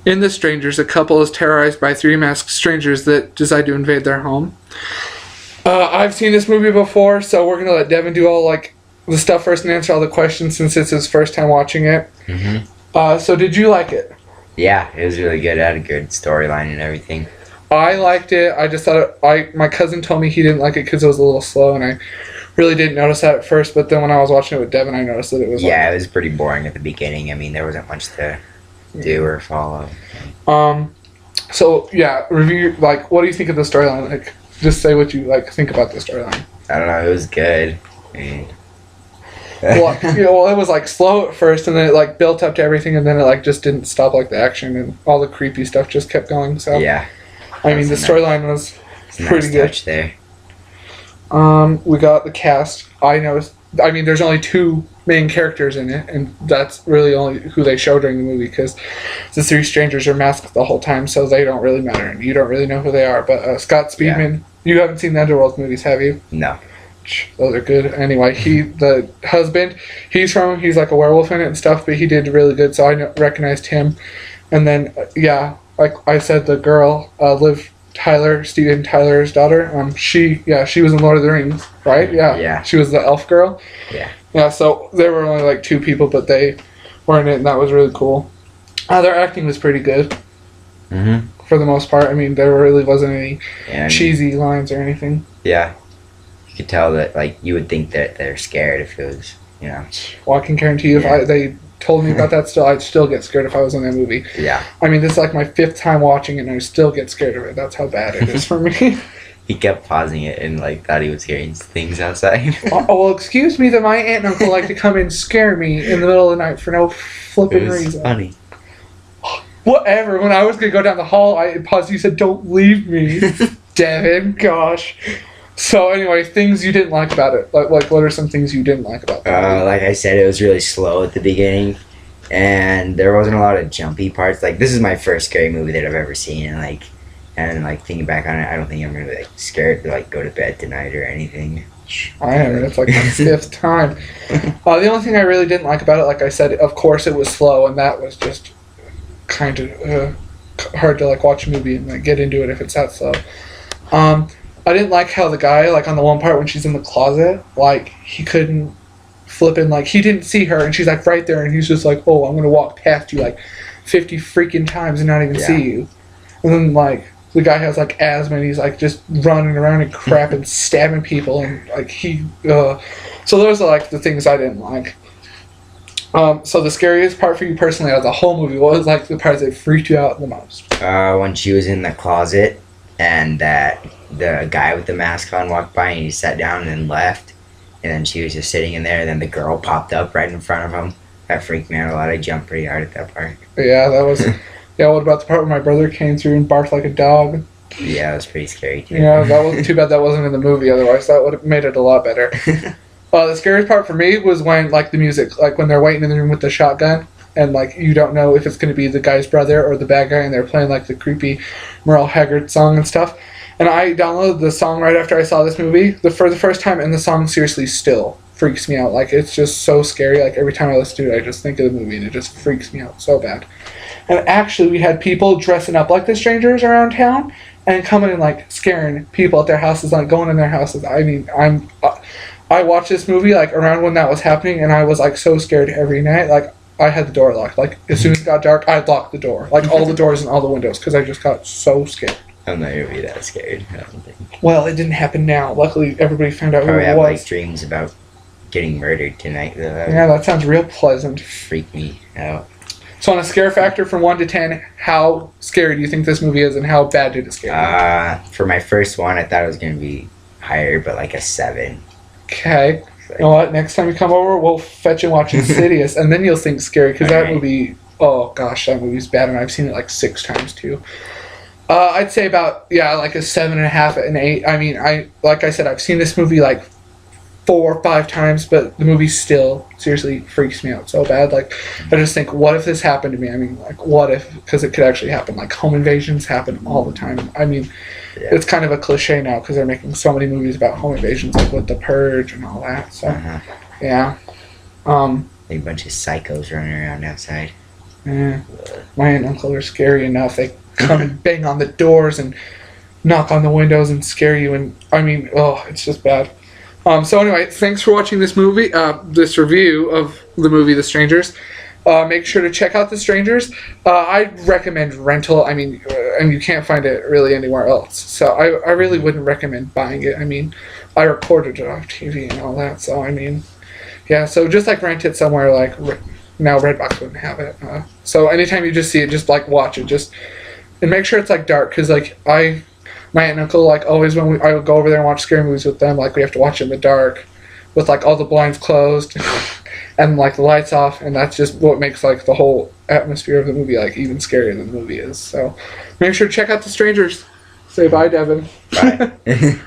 In The Strangers, a couple is terrorized by three masked strangers that decide to invade their home. I've seen this movie before, so we're going to let Devon do all like the stuff first and answer all the questions since it's his first time watching it. Mm-hmm. So did you like it? Yeah, it was really good. It had a good storyline and everything. I liked it. I just thought my cousin told me he didn't like it because it was a little slow, and I really didn't notice that at first. But then when I was watching it with Devon, I noticed that it was. Yeah, it was pretty boring at the beginning. I mean, there wasn't much to do or follow. So yeah, review like what do you think of the storyline? Like, just say what you like think about the storyline. I don't know. It was good. I mean, well, it was like slow at first, and then it like built up to everything, and then it like just didn't stop. Like the action and all the creepy stuff just kept going. So yeah, I mean the storyline was pretty good. Touch there. We got the cast. I noticed. I mean, there's only two main characters in it, and that's really only who they show during the movie because the three strangers are masked the whole time, so they don't really matter, and you don't really know who they are. But Scott Speedman, you haven't seen the Underworld movies, have you? No. Those are good. Anyway, the husband, he's like a werewolf in it and stuff, but he did really good, so I recognized him. And then, like I said, the girl, Liv Tyler, Steven Tyler's daughter, she was in Lord of the Rings, right? Yeah. She was the elf girl. Yeah. Yeah, so there were only like two people, but they were in it, and that was really cool. Their acting was pretty good. Mm-hmm. For the most part. I mean, there really wasn't any cheesy lines or anything. Yeah. You could tell that, like, you would think that they're scared if it was, you know. Well, I can guarantee you if they told me about that I'd still get scared if I was in that movie. Yeah. I mean, this is like my 5th time watching it, and I still get scared of it. That's how bad it is for me. He kept pausing it and, like, thought he was hearing things outside. Well, excuse me that my aunt and uncle like to come and scare me in the middle of the night for no flipping reason. It was funny. Whatever. When I was going to go down the hall, I paused. You said, "Don't leave me." Devin, gosh. So anyway, things you didn't like about it. Like what are some things you didn't like about it? Like I said, it was really slow at the beginning. And there wasn't a lot of jumpy parts. Like, this is my first scary movie that I've ever seen. And thinking back on it, I don't think I'm really, like, scared to, like, go to bed tonight or anything. I am, and it's like my 5th time. The only thing I really didn't like about it, like I said, of course it was slow, and that was just kind of hard to like watch a movie and like get into it if it's that slow. I didn't like how the guy, like on the one part when she's in the closet, like he couldn't flip in, like he didn't see her, and she's like right there, and he's just like, "Oh, I'm gonna walk past you like 50 freaking times and not even see you." And then like the guy has like asthma, and he's like just running around and crap and stabbing people, and like so those are like the things I didn't like. So the scariest part for you personally out of the whole movie, what was like the part that freaked you out the most? When she was in the closet and that the guy with the mask on walked by and he sat down and then left, and then she was just sitting in there, and then the girl popped up right in front of him. That freaked me out a lot. I jumped pretty hard at that part. Yeah, that was... Yeah, what about the part where my brother came through and barked like a dog? Yeah, it was pretty scary too. Yeah, that wasn't too bad that wasn't in the movie, otherwise that would have made it a lot better. The scariest part for me was when, like, the music, like when they're waiting in the room with the shotgun, and like you don't know if it's going to be the guy's brother or the bad guy, and they're playing like the creepy Merle Haggard song and stuff. And I downloaded the song right after I saw this movie for the first time, and the song seriously still freaks me out. Like, it's just so scary. Like, every time I listen to it, I just think of the movie, and it just freaks me out so bad. And actually, we had people dressing up like the strangers around town and coming and like scaring people at their houses, like going in their houses. I mean, I watched this movie like around when that was happening, and I was like so scared every night. Like, I had the door locked. Like, as soon as it got dark, I'd lock the door, like all the doors and all the windows, because I just got so scared. I'm not gonna be that scared, I don't think. Well, it didn't happen now. Luckily, everybody found out who Probably it have was. like dreams about getting murdered tonight. Yeah, that sounds real pleasant. Freak me out. So on a scare factor from 1 to 10, how scary do you think this movie is, and how bad did it scare you? For my first one, I thought it was going to be higher, but like a 7. Okay. You know what? Next time you come over, we'll fetch and watch Insidious, and then you'll think scary, because that movie, oh gosh, that movie's bad, and I've seen it like 6 times too. I'd say about, like a 7.5, an 8. I mean, like I said, I've seen this movie like 4 or 5 times, but the movie still seriously freaks me out so bad. Like, I just think, what if this happened to me? I mean, like, what if? Because it could actually happen. Like, home invasions happen all the time. I mean, it's kind of a cliche now because they're making so many movies about home invasions, like with The Purge and all that. So, yeah. Like a bunch of psychos running around outside. Yeah. my aunt and uncle are scary enough. They come and bang on the doors and knock on the windows and scare you. And I mean, oh, it's just bad. So anyway, thanks for watching this movie, this review of the movie The Strangers. Make sure to check out The Strangers. I recommend rental. I mean, and you can't find it really anywhere else. So I really wouldn't recommend buying it. I mean, I recorded it on TV and all that. So I mean, yeah. So just like rent it somewhere. Like now, Redbox wouldn't have it. So anytime you just see it, just like watch it. Just and make sure it's like dark, because like my aunt and uncle, like always when I would go over there and watch scary movies with them, like we have to watch it in the dark, with like all the blinds closed. And like the lights off, and that's just what makes like the whole atmosphere of the movie like even scarier than the movie is. So make sure to check out The Strangers. Say bye, Devon. Bye.